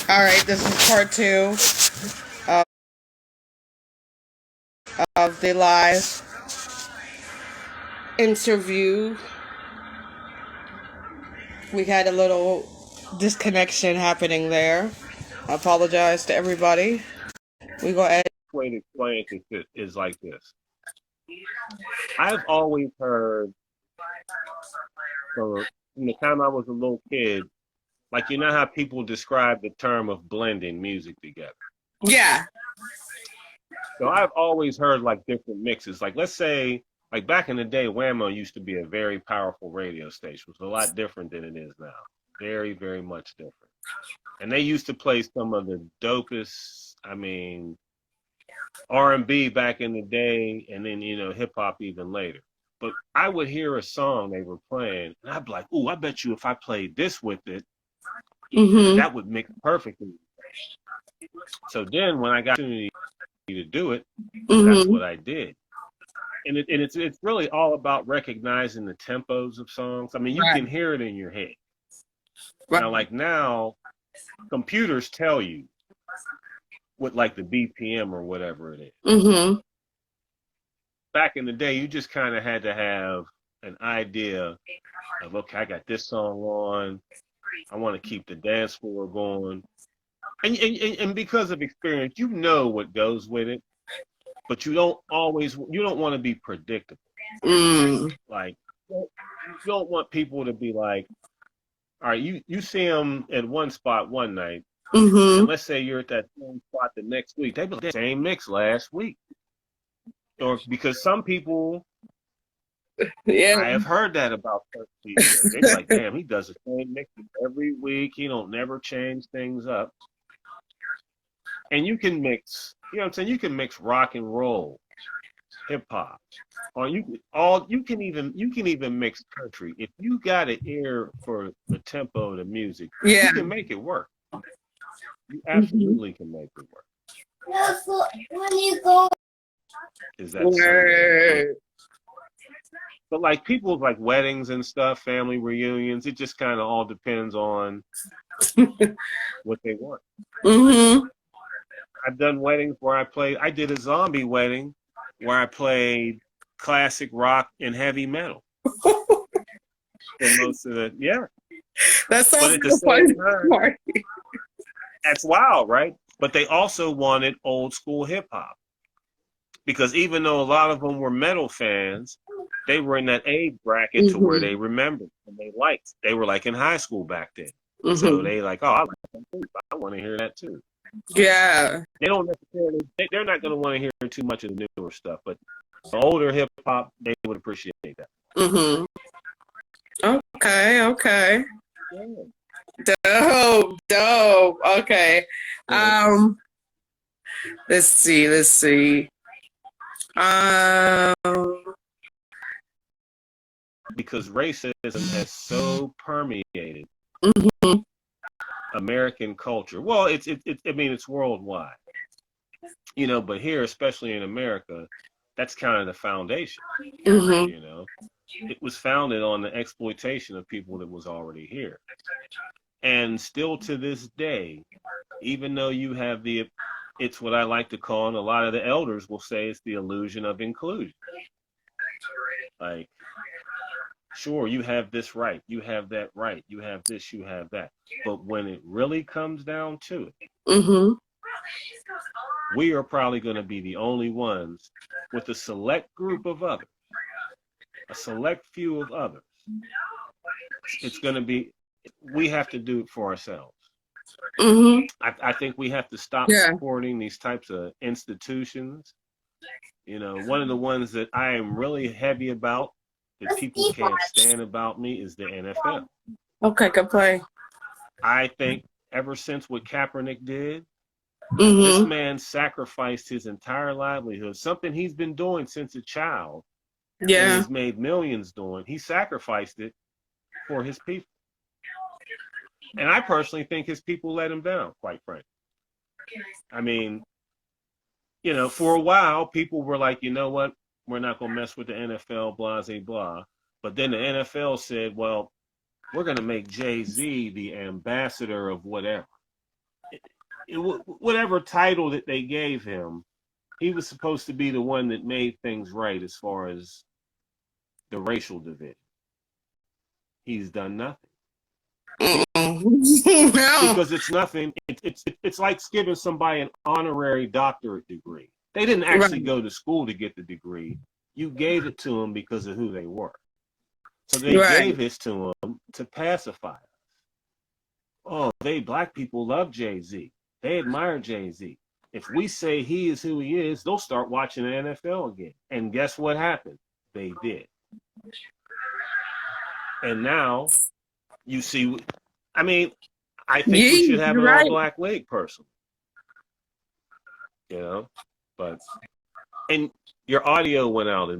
All right, this is part two of, of the live interview. We had a little disconnection happening there. I apologize to everybody. We go ahead. Way to explain it is like this. I've always heard from the time I was a little kid, like you know how people describe the term of blending music together. Yeah. So I've always heard like different mixes. Like let's say, like back in the day, Whammo used to be a very powerful radio station. It was a lot different than it is now. Very, very much different. And they used to play some of the dopest, R&B back in the day, and then hip hop even later. But I would hear a song they were playing, and I'd be like, "Ooh, I bet you if I played this with it, that would mix perfectly." So then, when I got the opportunity to do it, that's what I did. And it's really all about recognizing the tempos of songs. I mean, you can hear it in your head. Now, like now, computers tell you what like the BPM or whatever it is. Back in the day, you just kind of had to have an idea of, okay, I got this song on. I want to keep the dance floor going. And because of experience, you know what goes with it, but you don't want to be predictable. Like, you don't want people to be like, all right, you see them at one spot one night, and let's say you're at that same spot the next week. They be like, same mix last week. Or because some people, I have heard that about people. They're like, damn, he does the same mix every week. He don't never change things up. And you can mix, you know what I'm saying? You can mix rock and roll, hip hop, or you can even mix country. If you got an ear for the tempo of the music, you can make it work. You absolutely can make it work. Is that Sunday? But like people's like weddings and stuff, family reunions, it just kind of all depends on what they want. I've done weddings where I did a zombie wedding where I played classic rock and heavy metal. For most of the, That sounds like a fun party. That's wild, right? But they also wanted old school hip hop. Because even though a lot of them were metal fans, they were in that age bracket to where they remembered and they liked. They were like in high school back then. So they like, oh, I like that too. I want to hear that too. Yeah. They don't necessarily, they're not going to want to hear too much of the newer stuff, but the older hip hop, they would appreciate that. Okay. Yeah. Dope. Okay. Let's see. Because racism has so permeated American culture. Well, it's worldwide. But here, especially in America, that's kind of the foundation. It was founded on the exploitation of people that was already here. And still to this day, even though you have it's what I like to call, and a lot of the elders will say it's the illusion of inclusion. Like, sure, you have this right, you have that right, you have this, you have that. But when it really comes down to it, we are probably going to be the only ones with a select group of others, a select few of others. It's going to be, we have to do it for ourselves. I think we have to stop supporting these types of institutions. One of the ones that I am really heavy about that people can't stand about me is the NFL. Okay, good play. I think ever since what Kaepernick did, this man sacrificed his entire livelihood, something he's been doing since a child. Yeah. And he's made millions doing. He sacrificed it for his people. And I personally think his people let him down, quite frankly. I mean, for a while, people were like, you know what? We're not going to mess with the NFL, blah, blah, blah. But then the NFL said, well, we're going to make Jay-Z the ambassador of whatever. Whatever title that they gave him, he was supposed to be the one that made things right as far as the racial division. He's done nothing. No. Because it's nothing. It's like giving somebody an honorary doctorate degree. They didn't actually Right. go to school to get the degree. You gave it to them because of who they were. So they Right. gave this to them to pacify us. Oh, black people love Jay-Z. They admire Jay-Z. If we say he is who he is, they'll start watching the NFL again. And guess what happened? They did. And now you see, I mean, I think we should have You're an right. all-black league, personally. You know, but and your audio went out